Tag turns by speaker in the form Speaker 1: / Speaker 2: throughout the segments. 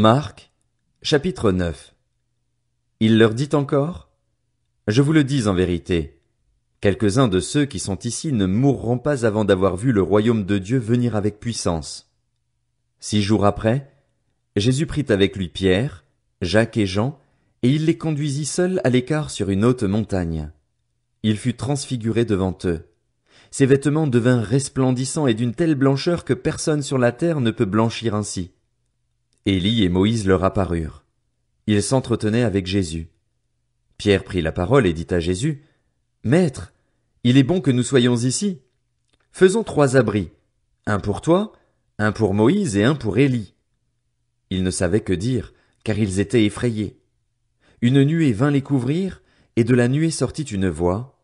Speaker 1: Marc, chapitre 9. Il leur dit encore: Je vous le dis en vérité, quelques-uns de ceux qui sont ici ne mourront pas avant d'avoir vu le royaume de Dieu venir avec puissance. 6 jours après, Jésus prit avec lui Pierre, Jacques et Jean, et il les conduisit seuls à l'écart sur une haute montagne. Il fut transfiguré devant eux. Ses vêtements devinrent resplendissants et d'une telle blancheur que personne sur la terre ne peut blanchir ainsi. Élie et Moïse leur apparurent. Ils s'entretenaient avec Jésus. Pierre prit la parole et dit à Jésus: Maître, il est bon que nous soyons ici. Faisons 3 abris, un pour toi, un pour Moïse et un pour Élie. Ils ne savaient que dire, car ils étaient effrayés. Une nuée vint les couvrir, et de la nuée sortit une voix: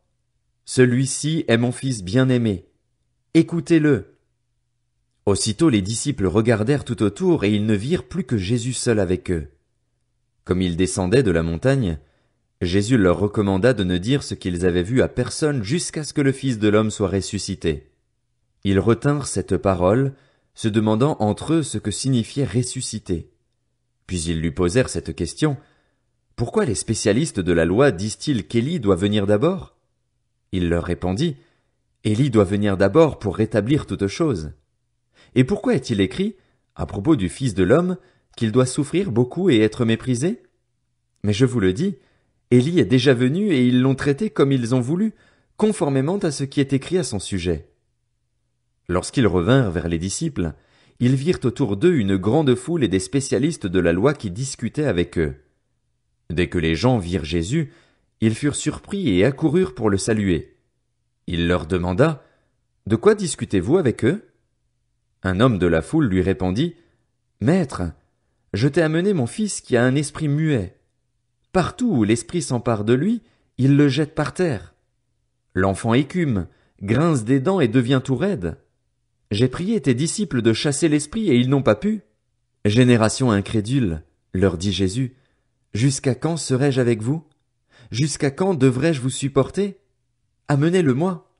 Speaker 1: Celui-ci est mon fils bien-aimé. Écoutez-le. Aussitôt les disciples regardèrent tout autour, et ils ne virent plus que Jésus seul avec eux. Comme ils descendaient de la montagne, Jésus leur recommanda de ne dire ce qu'ils avaient vu à personne jusqu'à ce que le Fils de l'homme soit ressuscité. Ils retinrent cette parole, se demandant entre eux ce que signifiait ressusciter. Puis ils lui posèrent cette question: Pourquoi les spécialistes de la loi disent-ils qu'Élie doit venir d'abord? Il leur répondit: Élie doit venir d'abord pour rétablir toutes choses. Et pourquoi est-il écrit, à propos du Fils de l'homme, qu'il doit souffrir beaucoup et être méprisé? Mais je vous le dis, Élie est déjà venu et ils l'ont traité comme ils ont voulu, conformément à ce qui est écrit à son sujet. Lorsqu'ils revinrent vers les disciples, ils virent autour d'eux une grande foule et des spécialistes de la loi qui discutaient avec eux. Dès que les gens virent Jésus, ils furent surpris et accoururent pour le saluer. Il leur demanda: De quoi discutez-vous avec eux? Un homme de la foule lui répondit: Maître, je t'ai amené mon fils qui a un esprit muet. Partout où l'esprit s'empare de lui, il le jette par terre. L'enfant écume, grince des dents et devient tout raide. J'ai prié tes disciples de chasser l'esprit et ils n'ont pas pu. Génération incrédule, leur dit Jésus, jusqu'à quand serai-je avec vous? Jusqu'à quand devrais-je vous supporter? Amenez-le-moi.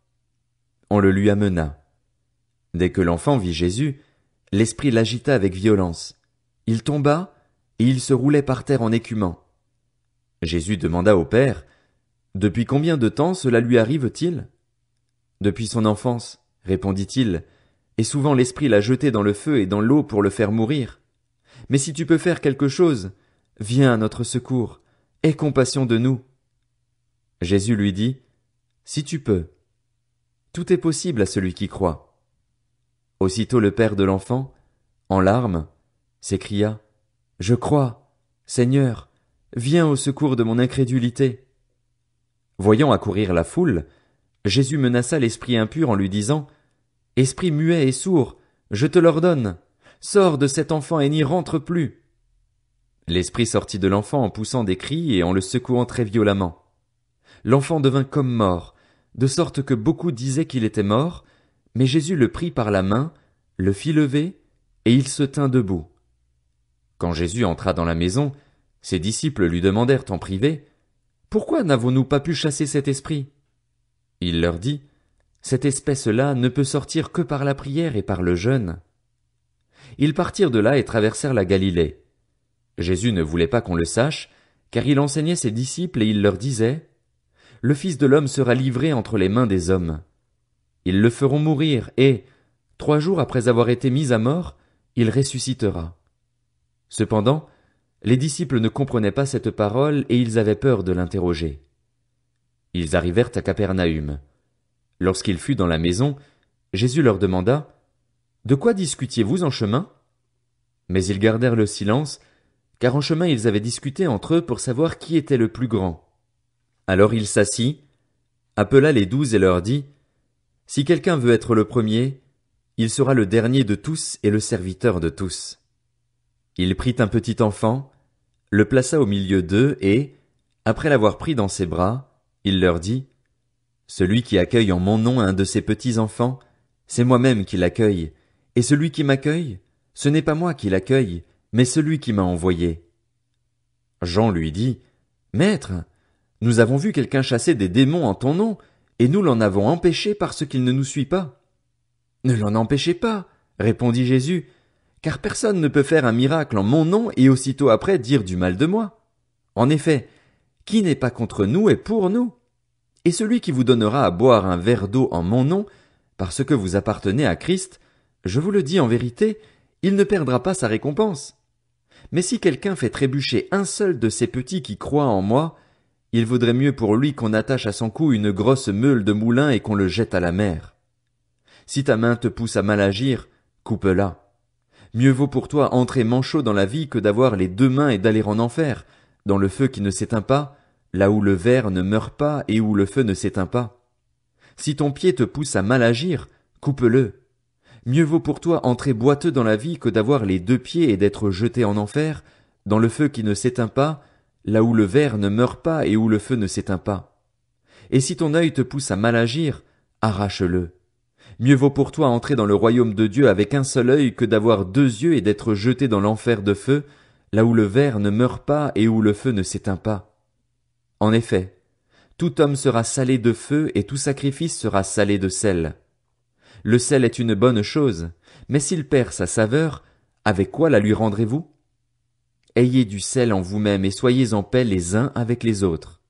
Speaker 1: On le lui amena. Dès que l'enfant vit Jésus, l'esprit l'agita avec violence. Il tomba, et il se roulait par terre en écumant. Jésus demanda au Père: Depuis combien de temps cela lui arrive-t-il? Depuis son enfance, répondit-il, et souvent l'esprit l'a jeté dans le feu et dans l'eau pour le faire mourir. Mais si tu peux faire quelque chose, viens à notre secours, aie compassion de nous. Jésus lui dit: Si tu peux. Tout est possible à celui qui croit. Aussitôt le père de l'enfant, en larmes, s'écria: Je crois, Seigneur, viens au secours de mon incrédulité. Voyant accourir la foule, Jésus menaça l'esprit impur en lui disant: Esprit muet et sourd, je te l'ordonne, sors de cet enfant et n'y rentre plus. L'esprit sortit de l'enfant en poussant des cris et en le secouant très violemment. L'enfant devint comme mort, de sorte que beaucoup disaient qu'il était mort, mais Jésus le prit par la main, le fit lever, et il se tint debout. Quand Jésus entra dans la maison, ses disciples lui demandèrent en privé: Pourquoi n'avons-nous pas pu chasser cet esprit? Il leur dit: Cette espèce-là ne peut sortir que par la prière et par le jeûne. Ils partirent de là et traversèrent la Galilée. Jésus ne voulait pas qu'on le sache, car il enseignait ses disciples et il leur disait: Le Fils de l'homme sera livré entre les mains des hommes. Ils le feront mourir et, 3 jours après avoir été mis à mort, il ressuscitera. Cependant, les disciples ne comprenaient pas cette parole et ils avaient peur de l'interroger. Ils arrivèrent à Capernaüm. Lorsqu'il fut dans la maison, Jésus leur demanda: De quoi discutiez-vous en chemin? Mais ils gardèrent le silence, car en chemin ils avaient discuté entre eux pour savoir qui était le plus grand. Alors il s'assit, appela les 12 et leur dit: Si quelqu'un veut être le premier, il sera le dernier de tous et le serviteur de tous. Il prit un petit enfant, le plaça au milieu d'eux et, après l'avoir pris dans ses bras, il leur dit: Celui qui accueille en mon nom un de ces petits enfants, c'est moi-même qui l'accueille, et celui qui m'accueille, ce n'est pas moi qui l'accueille, mais celui qui m'a envoyé. Jean lui dit: Maître, nous avons vu quelqu'un chasser des démons en ton nom, et nous l'en avons empêché parce qu'il ne nous suit pas. Ne l'en empêchez pas, répondit Jésus, Car personne ne peut faire un miracle en mon nom et aussitôt après dire du mal de moi. En effet, qui n'est pas contre nous est pour nous. Et celui qui vous donnera à boire un verre d'eau en mon nom, parce que vous appartenez à Christ, je vous le dis en vérité, il ne perdra pas sa récompense. Mais si quelqu'un fait trébucher un seul de ces petits qui croient en moi, il vaudrait mieux pour lui qu'on attache à son cou une grosse meule de moulin et qu'on le jette à la mer. Si ta main te pousse à mal agir, coupe-la. Mieux vaut pour toi entrer manchot dans la vie que d'avoir les deux mains et d'aller en enfer, dans le feu qui ne s'éteint pas, là où le ver ne meurt pas et où le feu ne s'éteint pas. Si ton pied te pousse à mal agir, coupe-le. Mieux vaut pour toi entrer boiteux dans la vie que d'avoir les deux pieds et d'être jeté en enfer, dans le feu qui ne s'éteint pas, là où le ver ne meurt pas et où le feu ne s'éteint pas. Et si ton œil te pousse à mal agir, arrache-le. Mieux vaut pour toi entrer dans le royaume de Dieu avec un seul œil que d'avoir deux yeux et d'être jeté dans l'enfer de feu, là où le ver ne meurt pas et où le feu ne s'éteint pas. En effet, tout homme sera salé de feu et tout sacrifice sera salé de sel. Le sel est une bonne chose, mais s'il perd sa saveur, avec quoi la lui rendrez-vous? Ayez du sel en vous-même et soyez en paix les uns avec les autres.